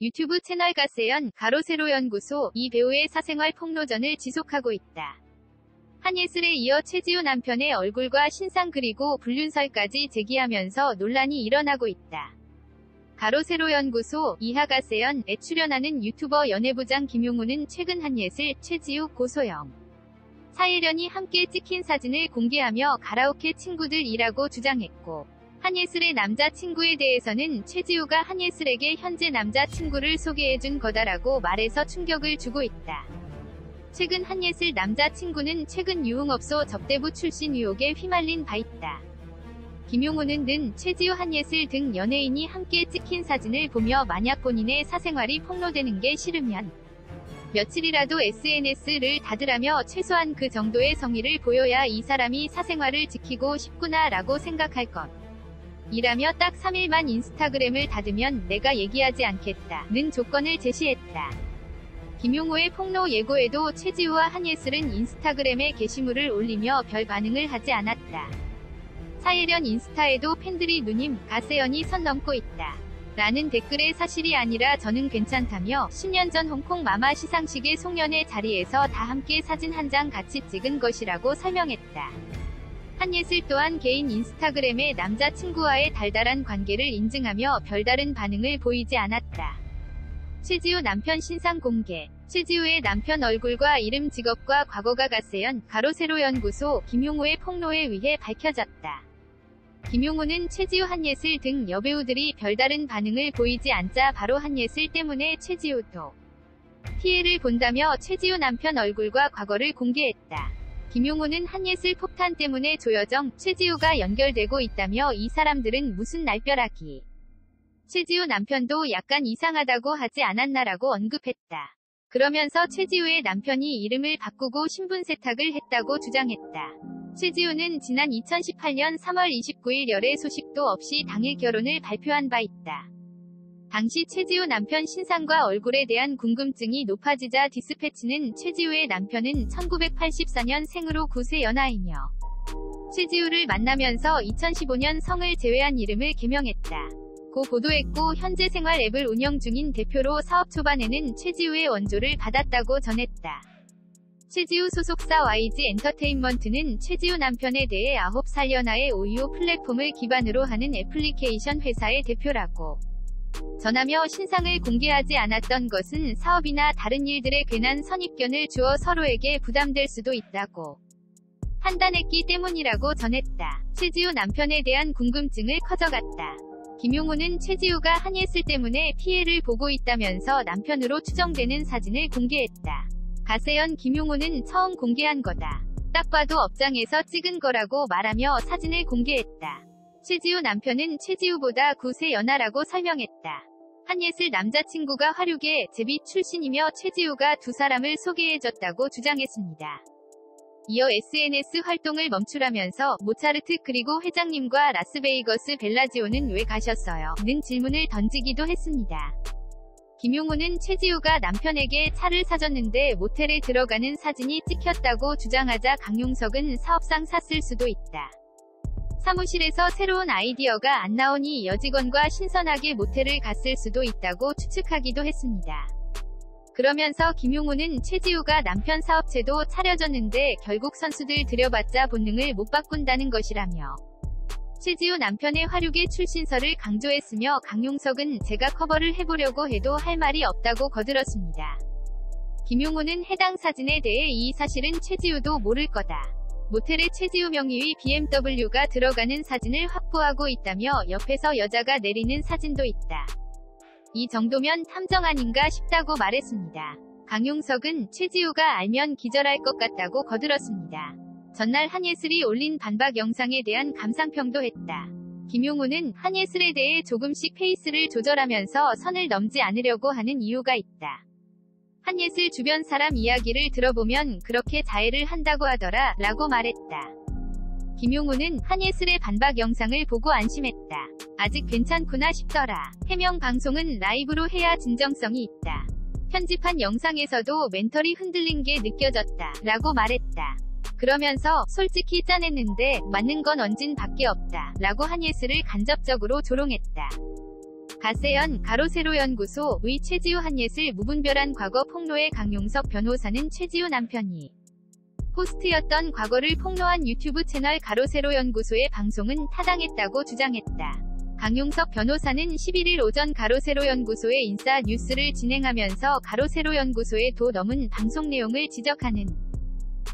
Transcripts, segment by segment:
유튜브 채널 가세연 가로세로 연구소 이 배우의 사생활 폭로전을 지속하고 있다. 한예슬에 이어 최지우 남편의 얼굴과 신상 그리고 불륜설까지 제기하면서 논란이 일어나고 있다. 가로세로 연구소 이하 가세연에 출연하는 유튜버 연예부장 김용우는 최근 한예슬, 최지우, 고소영, 사예련이 함께 찍힌 사진을 공개하며 가라오케 친구들이라고 주장했고, 한예슬의 남자친구에 대해서는 최지우가 한예슬에게 현재 남자친구를 소개해준 거다라고 말해서 충격을 주고 있다. 최근 한예슬 남자친구는 최근 유흥업소 접대부 출신 의혹에 휘말린 바 있다. 김용우는 는 최지우 한예슬 등 연예인이 함께 찍힌 사진을 보며 만약 본인의 사생활이 폭로되는 게 싫으면 며칠이라도 SNS를 닫으라며 최소한 그 정도의 성의를 보여야 이 사람이 사생활을 지키고 싶구나 라고 생각할 것. 이라며 딱 3일만 인스타그램을 닫으면 내가 얘기하지 않겠다 는 조건을 제시했다. 김용우의 폭로 예고에도 최지우와 한예슬은 인스타그램에 게시물을 올리며 별 반응을 하지 않았다. 사예련 인스타에도 팬들이 누님, 가세연이 선 넘고 있다. 라는 댓글에 사실이 아니라 저는 괜찮다며 10년 전 홍콩 마마 시상식의 송년회 자리에서 다 함께 사진 한 장 같이 찍은 것이라고 설명했다. 한예슬 또한 개인 인스타그램에 남자친구와의 달달한 관계를 인증하며 별다른 반응을 보이지 않았다. 최지우 남편 신상 공개. 최지우의 남편 얼굴과 이름 직업과 과거가 가세연 가로세로 연구소 김용우의 폭로에 의해 밝혀졌다. 김용우는 최지우 한예슬 등 여배우들이 별다른 반응을 보이지 않자 바로 한예슬 때문에 최지우도 피해를 본다며 최지우 남편 얼굴과 과거를 공개했다. 김용우는 한예슬 폭탄 때문에 조여정, 최지우가 연결되고 있다며 이 사람들은 무슨 날벼락이 최지우 남편도 약간 이상하다고 하지 않았나라고 언급했다. 그러면서 최지우의 남편이 이름을 바꾸고 신분 세탁을 했다고 주장했다. 최지우는 지난 2018년 3월 29일 열애 소식도 없이 당일 결혼을 발표한 바 있다. 당시 최지우 남편 신상과 얼굴에 대한 궁금증이 높아지자 디스패치는 최지우의 남편은 1984년 생으로 9세 연하이며 최지우를 만나면서 2015년 성을 제외한 이름을 개명했다. 고 보도했고 현재 생활 앱을 운영 중인 대표로 사업 초반에는 최지우의 원조를 받았다고 전했다. 최지우 소속사 YG 엔터테인먼트는 최지우 남편에 대해 9살 연하의 OEO 플랫폼을 기반으로 하는 애플리케이션 회사의 대표라고 전하며 신상을 공개하지 않았던 것은 사업이나 다른 일들에 괜한 선입견을 주어 서로에게 부담될 수도 있다고 판단했기 때문이라고 전했다. 최지우 남편에 대한 궁금증을 커져갔다. 김용우는 최지우가 한예슬 때문에 피해를 보고 있다면서 남편으로 추정되는 사진을 공개했다. 가세연 김용우는 처음 공개한 거다. 딱 봐도 업장에서 찍은 거라고 말하며 사진을 공개했다. 최지우 남편은 최지우보다 9세 연하라고 설명했다. 한예슬 남자친구가 화류계 제비 출신이며 최지우가 두 사람을 소개해줬다고 주장했습니다. 이어 SNS 활동을 멈추라면서 모차르트 그리고 회장님과 라스베이거스 벨라지오는 왜 가셨어요? 는 질문을 던지기도 했습니다. 김용우는 최지우가 남편에게 차를 사줬는데 모텔에 들어가는 사진이 찍혔다고 주장하자 강용석은 사업상 샀을 수도 있다. 사무실에서 새로운 아이디어가 안 나오니 여직원과 신선하게 모텔을 갔을 수도 있다고 추측하기도 했습니다. 그러면서 김용우는 최지우가 남편 사업체도 차려줬는데 결국 선수들 들여봤자 본능을 못 바꾼다는 것이라며 최지우 남편의 화류계 출신설을 강조했으며 강용석은 제가 커버를 해보려고 해도 할 말이 없다고 거들었습니다. 김용우는 해당 사진에 대해 이 사실은 최지우도 모를 거다. 모텔에 최지우 명의의 BMW가 들어가는 사진을 확보하고 있다며 옆에서 여자가 내리는 사진도 있다. 이 정도면 탐정 아닌가 싶다고 말했습니다. 강용석은 최지우가 알면 기절할 것 같다고 거들었습니다. 전날 한예슬이 올린 반박 영상에 대한 감상평도 했다. 김용우는 한예슬에 대해 조금씩 페이스를 조절하면서 선을 넘지 않으려고 하는 이유가 있다. 한예슬 주변 사람 이야기를 들어보면 그렇게 자해를 한다고 하더라 라고 말했다. 김용우는 한예슬의 반박 영상을 보고 안심했다. 아직 괜찮구나 싶더라. 해명 방송은 라이브로 해야 진정성이 있다. 편집한 영상에서도 멘털이 흔들린 게 느껴졌다. 라고 말했다. 그러면서 솔직히 짠했는데 맞는 건 언진 밖에 없다. 라고 한예슬을 간접적으로 조롱했다. 가세연 가로세로연구소의 최지우 한예슬 무분별한 과거 폭로의 강용석 변호사는 최지우 남편이 호스트였던 과거를 폭로한 유튜브 채널 가로세로연구소의 방송은 타당했다고 주장했다. 강용석 변호사는 11일 오전 가로세로연구소의 인싸 뉴스를 진행하면서 가로세로연구소의 도 넘은 방송 내용을 지적하는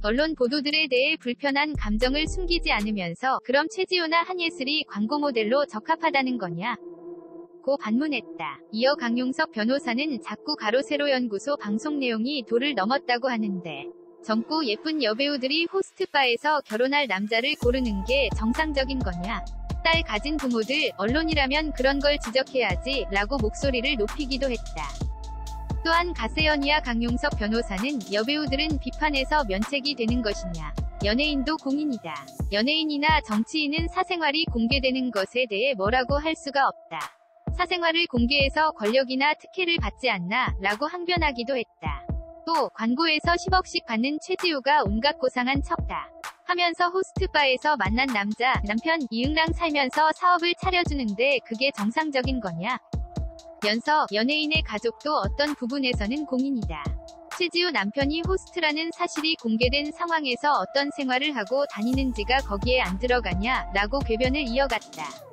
언론 보도들에 대해 불편한 감정을 숨기지 않으면서 그럼 최지우나 한예슬이 광고 모델로 적합하다는 거냐? 고 반문했다. 이어 강용석 변호사는 자꾸 가로세로연구소 방송 내용이 도를 넘었다고 하는데 젊고 예쁜 여배우들이 호스트바에서 결혼할 남자를 고르는 게 정상적인 거냐? 딸 가진 부모들, 언론이라면 그런 걸 지적해야지 라고 목소리를 높이기도 했다. 또한 가세연이야 강용석 변호사는 여배우들은 비판에서 면책이 되는 것이냐? 연예인도 공인이다. 연예인이나 정치인은 사생활이 공개되는 것에 대해 뭐라고 할 수가 없다. 사생활을 공개해서 권력이나 특혜를 받지 않나 라고 항변하기도 했다. 또 광고에서 10억씩 받는 최지우가 온갖 고상한 척다 하면서 호스트바에서 만난 남편 이응랑 살면서 사업을 차려주는데 그게 정상적인 거냐? 면서 연예인의 가족도 어떤 부분에서는 공인이다. 최지우 남편이 호스트라는 사실이 공개된 상황에서 어떤 생활을 하고 다니는지가 거기에 안 들어가냐? 라고 궤변을 이어갔다.